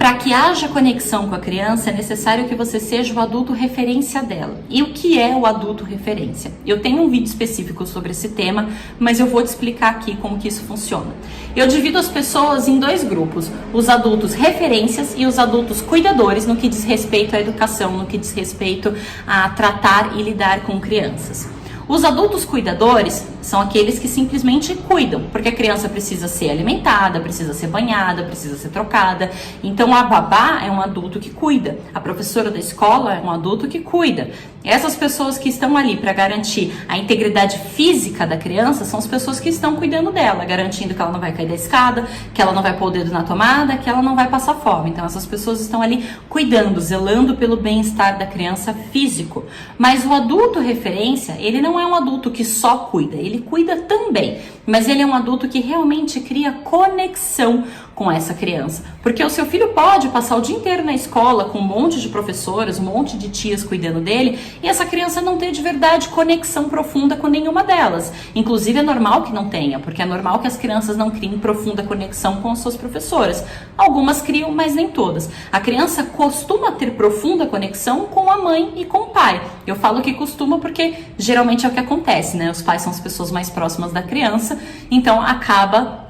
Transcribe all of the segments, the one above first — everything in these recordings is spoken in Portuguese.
Para que haja conexão com a criança, é necessário que você seja o adulto referência dela. E o que é o adulto referência? Eu tenho um vídeo específico sobre esse tema, mas eu vou te explicar aqui como que isso funciona. Eu divido as pessoas em dois grupos, os adultos referências e os adultos cuidadores no que diz respeito à educação, no que diz respeito a tratar e lidar com crianças. Os adultos cuidadores são aqueles que simplesmente cuidam, porque a criança precisa ser alimentada, precisa ser banhada, precisa ser trocada. Então a babá é um adulto que cuida, a professora da escola é um adulto que cuida. Essas pessoas que estão ali para garantir a integridade física da criança são as pessoas que estão cuidando dela, garantindo que ela não vai cair da escada, que ela não vai pôr o dedo na tomada, que ela não vai passar fome. Então essas pessoas estão ali cuidando, zelando pelo bem-estar da criança físico. Mas o adulto referência, ele não é um adulto que só cuida, ele cuida também, mas ele é um adulto que realmente cria conexão com essa criança, porque o seu filho pode passar o dia inteiro na escola com um monte de professoras, um monte de tias cuidando dele, e essa criança não ter de verdade conexão profunda com nenhuma delas. Inclusive é normal que não tenha, porque é normal que as crianças não criem profunda conexão com as suas professoras. Algumas criam, mas nem todas. A criança costuma ter profunda conexão com a mãe e com o pai. Eu falo que costuma porque geralmente é o que acontece, né? Os pais são as pessoas mais próximas da criança, então acaba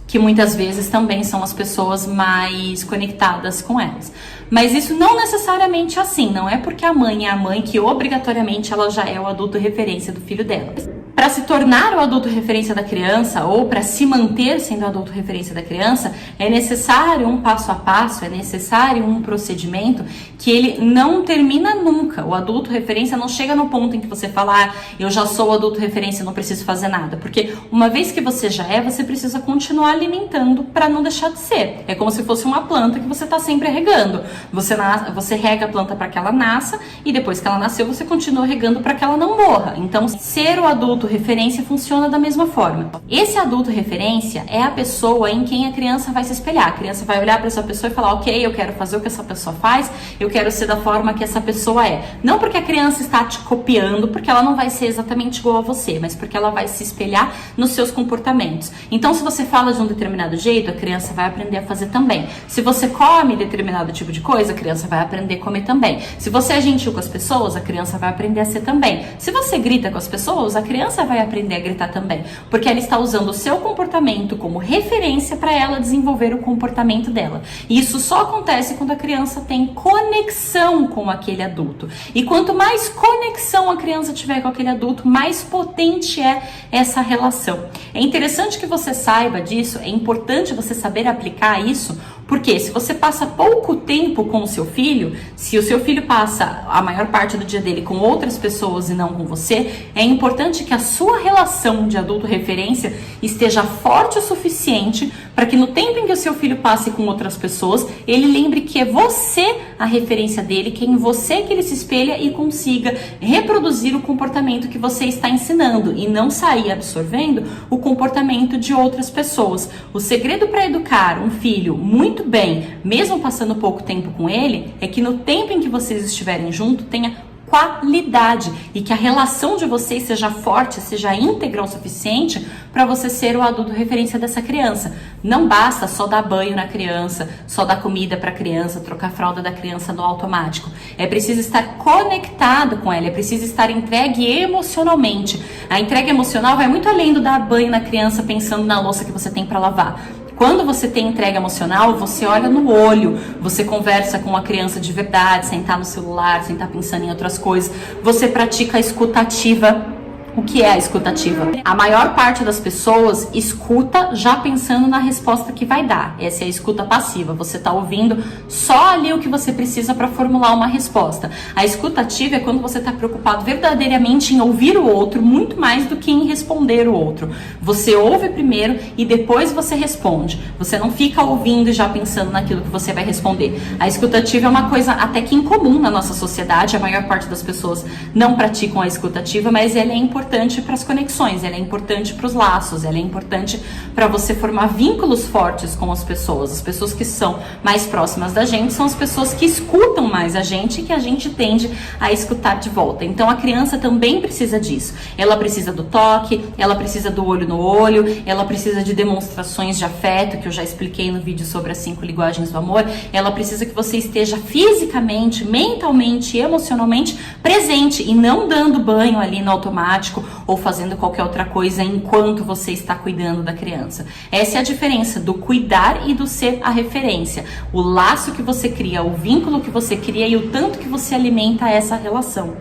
que muitas vezes também são as pessoas mais conectadas com elas. Mas isso não necessariamente é assim, não é porque a mãe é a mãe que obrigatoriamente ela já é o adulto referência do filho dela. Para se tornar o adulto referência da criança ou para se manter sendo o adulto referência da criança, é necessário um passo a passo, é necessário um procedimento que ele não termina nunca. O adulto referência não chega no ponto em que você fala, eu já sou o adulto referência, não preciso fazer nada. Porque uma vez que você já é, você precisa continuar alimentando para não deixar de ser. É como se fosse uma planta que você está sempre regando. Você rega a planta para que ela nasça e depois que ela nasceu, você continua regando para que ela não morra. Então, ser o adulto referência funciona da mesma forma. Esse adulto referência é a pessoa em quem a criança vai se espelhar. A criança vai olhar para essa pessoa e falar, ok, eu quero fazer o que essa pessoa faz, eu quero ser da forma que essa pessoa é. Não porque a criança está te copiando, porque ela não vai ser exatamente igual a você, mas porque ela vai se espelhar nos seus comportamentos. Então, se você fala de um determinado jeito, a criança vai aprender a fazer também. Se você come determinado tipo de coisa, a criança vai aprender a comer também. Se você é gentil com as pessoas, a criança vai aprender a ser também. Se você grita com as pessoas, a criança vai aprender a gritar também, porque ela está usando o seu comportamento como referência para ela desenvolver o comportamento dela. E isso só acontece quando a criança tem conexão com aquele adulto. E quanto mais conexão a criança tiver com aquele adulto, mais potente é essa relação. É interessante que você saiba disso, é importante você saber aplicar isso, porque se você passa pouco tempo com o seu filho, se o seu filho passa a maior parte do dia dele com outras pessoas e não com você, é importante que a sua relação de adulto referência esteja forte o suficiente para que no tempo em que o seu filho passe com outras pessoas, ele lembre que é você a referência dele, que é em você que ele se espelha e consiga reproduzir o comportamento que você está ensinando e não sair absorvendo o comportamento de outras pessoas. O segredo para educar um filho muito bem, mesmo passando pouco tempo com ele, é que no tempo em que vocês estiverem juntos, tenha qualidade e que a relação de vocês seja forte, seja íntegra o suficiente para você ser o adulto referência dessa criança. Não basta só dar banho na criança, só dar comida para a criança, trocar a fralda da criança no automático. É preciso estar conectado com ela, é preciso estar entregue emocionalmente. A entrega emocional vai muito além do dar banho na criança pensando na louça que você tem para lavar. Quando você tem entrega emocional, você olha no olho, você conversa com a criança de verdade, sem estar no celular, sem estar pensando em outras coisas. Você pratica a escuta ativa. O que é a escuta ativa? A maior parte das pessoas escuta já pensando na resposta que vai dar. Essa é a escuta passiva. Você está ouvindo só ali o que você precisa para formular uma resposta. A escuta ativa é quando você está preocupado verdadeiramente em ouvir o outro, muito mais do que em responder o outro. Você ouve primeiro e depois você responde. Você não fica ouvindo e já pensando naquilo que você vai responder. A escuta ativa é uma coisa até que incomum na nossa sociedade. A maior parte das pessoas não praticam a escuta ativa, mas ela é importante importante para as conexões, ela é importante para os laços, ela é importante para você formar vínculos fortes com as pessoas. As pessoas que são mais próximas da gente são as pessoas que escutam mais a gente e que a gente tende a escutar de volta. Então a criança também precisa disso. Ela precisa do toque, ela precisa do olho no olho, ela precisa de demonstrações de afeto, que eu já expliquei no vídeo sobre as 5 linguagens do amor. Ela precisa que você esteja fisicamente, mentalmente e emocionalmente presente e não dando banho ali no automático ou fazendo qualquer outra coisa enquanto você está cuidando da criança. Essa é a diferença do cuidar e do ser a referência. O laço que você cria, o vínculo que você cria e o tanto que você alimenta essa relação.